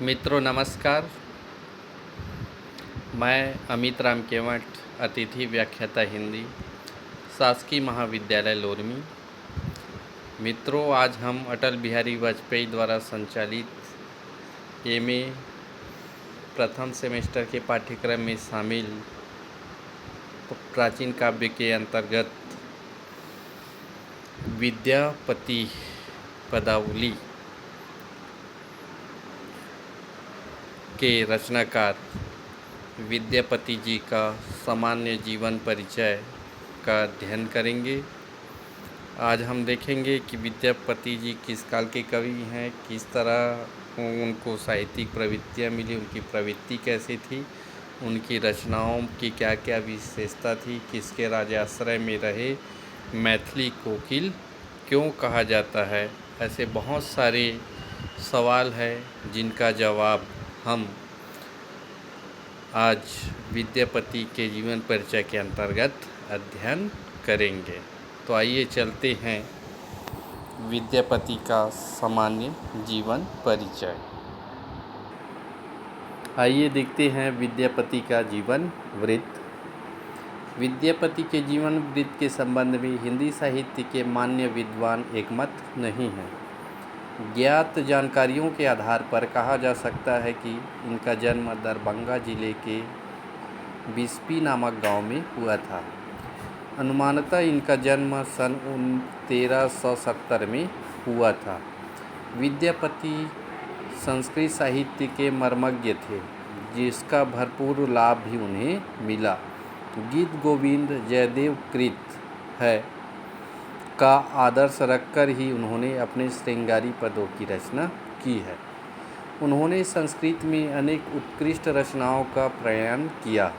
मित्रों नमस्कार। मैं अमित राम केवट, अतिथि व्याख्याता हिंदी, शासकीय महाविद्यालय लोरमी। मित्रों, आज हम अटल बिहारी वाजपेयी द्वारा संचालित एमए प्रथम सेमेस्टर के पाठ्यक्रम में शामिल प्राचीन काव्य के अंतर्गत विद्यापति पदावली के रचनाकार विद्यापति जी का सामान्य जीवन परिचय का अध्ययन करेंगे। आज हम देखेंगे कि विद्यापति जी किस काल के कवि हैं, किस तरह उनको साहित्यिक प्रवृत्तियाँ मिली, उनकी प्रवृत्ति कैसी थी, उनकी रचनाओं की क्या क्या विशेषता थी, किसके राजाश्रय में रहे, मैथिली कोकिल क्यों कहा जाता है। ऐसे बहुत सारे सवाल हैं जिनका जवाब हम आज विद्यापति के जीवन परिचय के अंतर्गत अध्ययन करेंगे। तो आइए चलते हैं विद्यापति का सामान्य जीवन परिचय। आइए देखते हैं विद्यापति का जीवन वृत्त। विद्यापति के जीवन वृत्त के संबंध में हिंदी साहित्य के मान्य विद्वान एकमत नहीं हैं। ज्ञात जानकारियों के आधार पर कहा जा सकता है कि इनका जन्म दरभंगा जिले के बिस्पी नामक गांव में हुआ था। अनुमानतः इनका जन्म सन 1370 में हुआ था। विद्यापति संस्कृत साहित्य के मर्मज्ञ थे, जिसका भरपूर लाभ भी उन्हें मिला। गीत गोविंद जयदेव कृत है का आदर्श रखकर ही उन्होंने अपने श्रृंगारी पदों की रचना की है। उन्होंने संस्कृत में अनेक उत्कृष्ट रचनाओं का प्रयाण किया।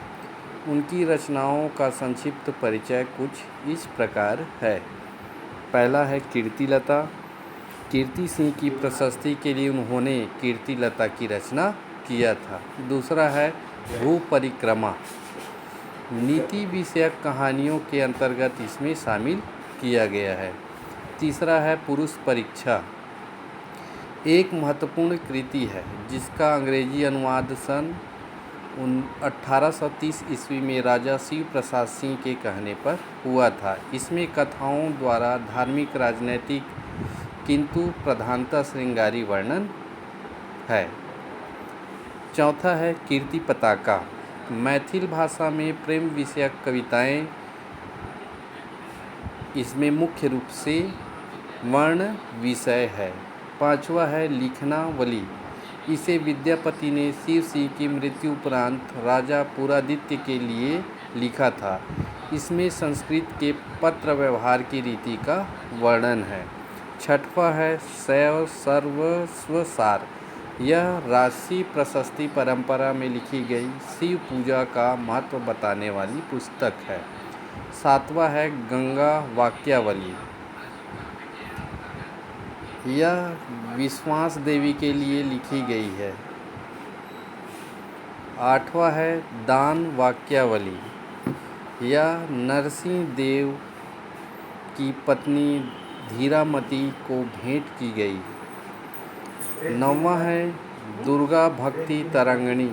उनकी रचनाओं का संक्षिप्त परिचय कुछ इस प्रकार है। पहला है कीर्तिलता। कीर्ति सिंह की प्रशस्ति के लिए उन्होंने कीर्तिलता की रचना किया था। दूसरा है भू परिक्रमा। नीति विषयक कहानियों के अंतर्गत इसमें शामिल किया गया है। तीसरा है पुरुष परीक्षा, एक महत्वपूर्ण कृति है जिसका अंग्रेजी अनुवाद सन 1830 ईस्वी में राजा शिव प्रसाद सिंह के कहने पर हुआ था। इसमें कथाओं द्वारा धार्मिक, राजनैतिक किंतु प्रधानतः श्रृंगारी वर्णन है। चौथा है कीर्ति पताका। मैथिल भाषा में प्रेम विषयक कविताएं इसमें मुख्य रूप से वर्ण विषय है। पांचवा है लिखनावली। इसे विद्यापति ने शिव सिंह की मृत्यु उपरांत राजा पुरादित्य के लिए लिखा था। इसमें संस्कृत के पत्र व्यवहार की रीति का वर्णन है। छठवां है शैव सर्वस्व सार। यह राशि प्रशस्ति परंपरा में लिखी गई शिव पूजा का महत्व बताने वाली पुस्तक है। सातवां है गंगा वाक्यावली। यह विश्वास देवी के लिए लिखी गई है। आठवां है दान वाक्यावली। यह नरसिंह देव की पत्नी धीरामती को भेंट की गई। नौवां है दुर्गा भक्ति तरंगिणी।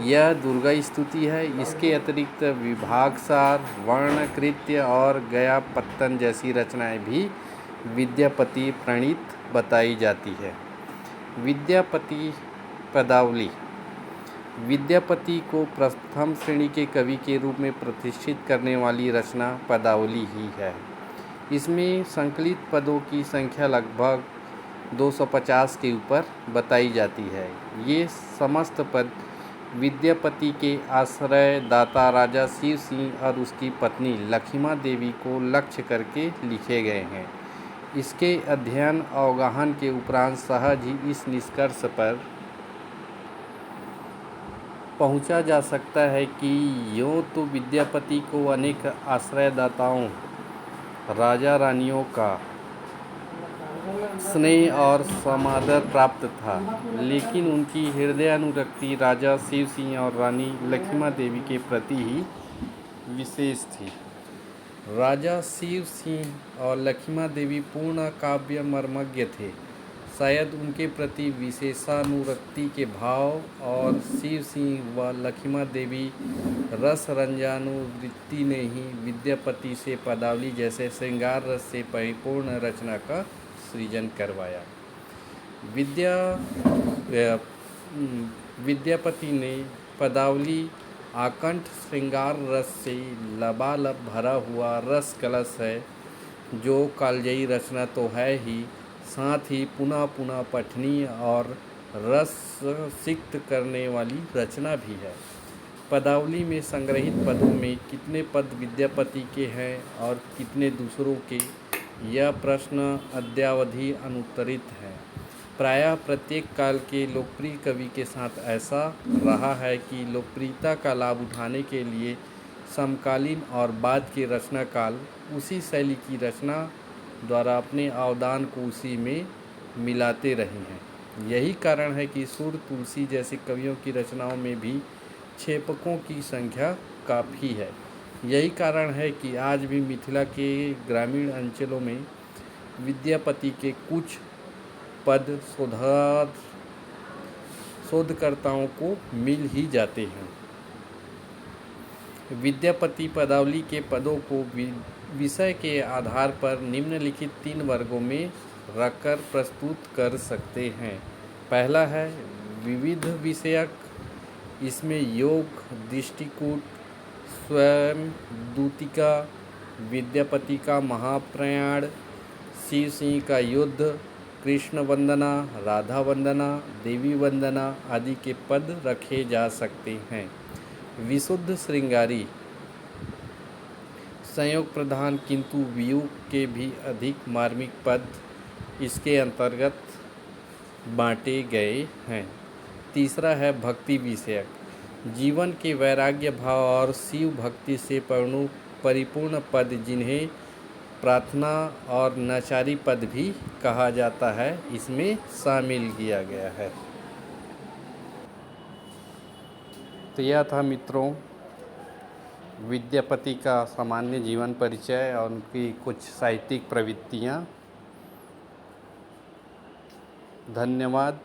यह दुर्गा स्तुति है। इसके अतिरिक्त विभागसार, वर्णकृत्य और गया पत्तन जैसी रचनाएं भी विद्यापति प्रणीत बताई जाती है। विद्यापति पदावली विद्यापति को प्रथम श्रेणी के कवि के रूप में प्रतिष्ठित करने वाली रचना पदावली ही है। इसमें संकलित पदों की संख्या लगभग 250 के ऊपर बताई जाती है। ये समस्त पद विद्यापति के आश्रयदाता राजा शिव सिंह और उसकी पत्नी लक्ष्मा देवी को लक्ष्य करके लिखे गए हैं। इसके अध्ययन अवगाहन के उपरांत सहज ही इस निष्कर्ष पर पहुंचा जा सकता है कि यूँ तो विद्यापति को अनेक आश्रयदाताओं, राजा रानियों का स्नेह और समादर प्राप्त था, लेकिन उनकी हृदयानुरक्ति राजा शिव सिंह और रानी लक्ष्मा देवी के प्रति ही विशेष थी। राजा शिव सिंह और लक्ष्मा देवी पूर्ण काव्य मर्मज्ञ थे। शायद उनके प्रति विशेषानुरक्ति के भाव और शिव सिंह व लक्ष्मा देवी रस रंजानुवृत्ति ने ही विद्यापति से पदावली जैसे श्रृंगार रस से परिपूर्ण रचना का सृजन करवाया। विद्यापति ने पदावली आकंठ श्रृंगार रस से लबालब भरा हुआ रस कलश है, जो कालजयी रचना तो है ही, साथ ही पुनः पुनः पठनीय और रस सिक्त करने वाली रचना भी है। पदावली में संग्रहित पदों में कितने पद विद्यापति के हैं और कितने दूसरों के, यह प्रश्न अद्यावधि अनुत्तरित है। प्रायः प्रत्येक काल के लोकप्रिय कवि के साथ ऐसा रहा है कि लोकप्रियता का लाभ उठाने के लिए समकालीन और बाद के रचना काल उसी शैली की रचना द्वारा अपने अवदान को उसी में मिलाते रहे हैं। यही कारण है कि सूर तुलसी जैसे कवियों की रचनाओं में भी छेपकों की संख्या काफ़ी है। यही कारण है कि आज भी मिथिला के ग्रामीण अंचलों में विद्यापति के कुछ पद शोधकर्ताओं को मिल ही जाते हैं। विद्यापति पदावली के पदों को विषय के आधार पर निम्नलिखित 3 वर्गों में रखकर प्रस्तुत कर सकते हैं। पहला है विविध विषयक। इसमें योग, दृष्टिकूट, स्वयं दूतिका, विद्यापति का महाप्रयाण, शिव सिंह का युद्ध, कृष्ण वंदना, राधा वंदना, देवी वंदना आदि के पद रखे जा सकते हैं। विशुद्ध श्रृंगारी संयोग प्रधान किंतु वियोग के भी अधिक मार्मिक पद इसके अंतर्गत बांटे गए हैं। तीसरा है भक्ति विषयक। जीवन के वैराग्य भाव और शिव भक्ति से परिपूर्ण पद, जिन्हें प्रार्थना और नचारी पद भी कहा जाता है, इसमें शामिल किया गया है। तो यह था मित्रों विद्यापति का सामान्य जीवन परिचय और उनकी कुछ साहित्यिक प्रवृत्तियाँ। धन्यवाद।